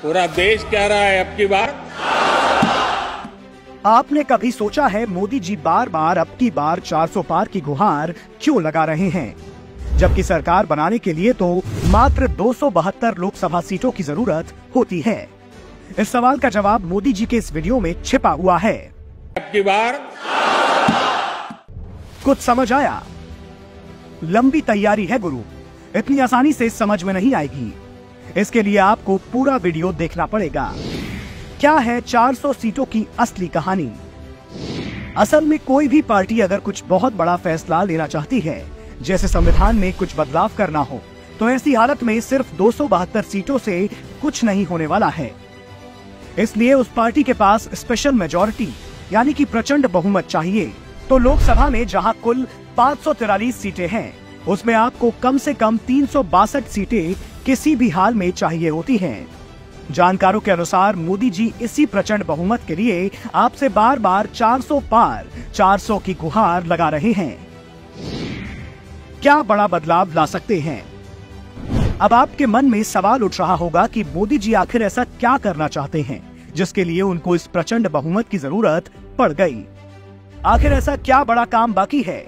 पूरा देश कह रहा है अब की बार। आपने कभी सोचा है मोदी जी बार बार अब की बार 400 पार की गुहार क्यों लगा रहे हैं, जबकि सरकार बनाने के लिए तो मात्र 272 लोकसभा सीटों की जरूरत होती है? इस सवाल का जवाब मोदी जी के इस वीडियो में छिपा हुआ है। अब की बार कुछ समझ आया? लंबी तैयारी है गुरु, इतनी आसानी से समझ में नहीं आएगी। इसके लिए आपको पूरा वीडियो देखना पड़ेगा। क्या है 400 सीटों की असली कहानी? असल में कोई भी पार्टी अगर कुछ बहुत बड़ा फैसला लेना चाहती है, जैसे संविधान में कुछ बदलाव करना हो, तो ऐसी हालत में सिर्फ 272 सीटों से कुछ नहीं होने वाला है। इसलिए उस पार्टी के पास स्पेशल मेजॉरिटी यानी कि प्रचंड बहुमत चाहिए। तो लोकसभा में जहां कुल 543 सीटें हैं, उसमें आपको कम से कम 362 सीटें किसी भी हाल में चाहिए होती हैं। जानकारों के अनुसार मोदी जी इसी प्रचंड बहुमत के लिए आपसे बार बार 400 पार 400 की गुहार लगा रहे हैं। क्या बड़ा बदलाव ला सकते हैं? अब आपके मन में सवाल उठ रहा होगा कि मोदी जी आखिर ऐसा क्या करना चाहते हैं जिसके लिए उनको इस प्रचंड बहुमत की जरूरत पड़ गई। आखिर ऐसा क्या बड़ा काम बाकी है?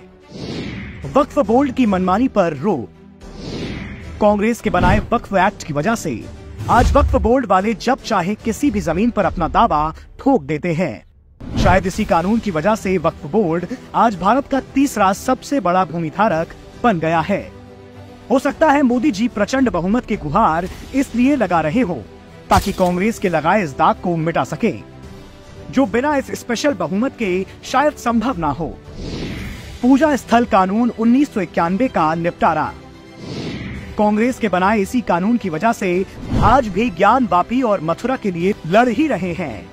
वक्फ बोर्ड की मनमानी पर रोक। कांग्रेस के बनाए वक्फ एक्ट की वजह से आज वक्फ बोर्ड वाले जब चाहे किसी भी जमीन पर अपना दावा ठोक देते हैं। शायद इसी कानून की वजह से वक्फ बोर्ड आज भारत का तीसरा सबसे बड़ा भूमिधारक बन गया है। हो सकता है मोदी जी प्रचंड बहुमत की गुहार इसलिए लगा रहे हो ताकि कांग्रेस के लगाए इस दाग को मिटा सके, जो बिना इस स्पेशल बहुमत के शायद संभव ना हो। पूजा स्थल कानून 1991 का निपटारा। कांग्रेस के बनाए इसी कानून की वजह से आज भी ज्ञान वापी और मथुरा के लिए लड़ ही रहे हैं।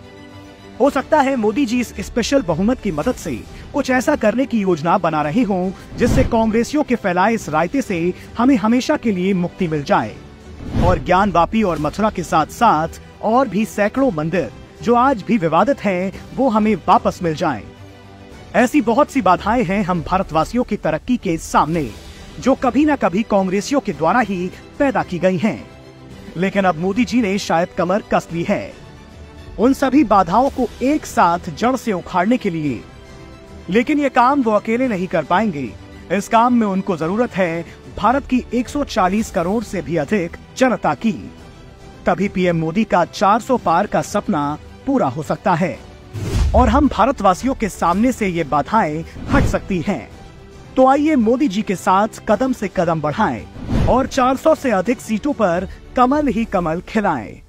हो सकता है मोदी जी इस स्पेशल बहुमत की मदद से कुछ ऐसा करने की योजना बना रहे हों जिससे कांग्रेसियों के फैलाए इस रायते से हमें हमेशा के लिए मुक्ति मिल जाए और ज्ञान वापी और मथुरा के साथ साथ और भी सैकड़ों मंदिर जो आज भी विवादित हैं, वो हमें वापस मिल जाएं। ऐसी बहुत सी बाधाएं हैं हम भारतवासियों की तरक्की के सामने, जो कभी न कभी कांग्रेसियों के द्वारा ही पैदा की गई हैं। लेकिन अब मोदी जी ने शायद कमर कस ली है उन सभी बाधाओं को एक साथ जड़ से उखाड़ने के लिए। लेकिन ये काम वो अकेले नहीं कर पाएंगे। इस काम में उनको जरूरत है भारत की 140 करोड़ से भी अधिक जनता की। तभी पीएम मोदी का 400 पार का सपना पूरा हो सकता है और हम भारतवासियों के सामने से ये बाधाएं हट सकती हैं। तो आइए मोदी जी के साथ कदम से कदम बढ़ाएं और 400 से अधिक सीटों पर कमल ही कमल खिलाएं।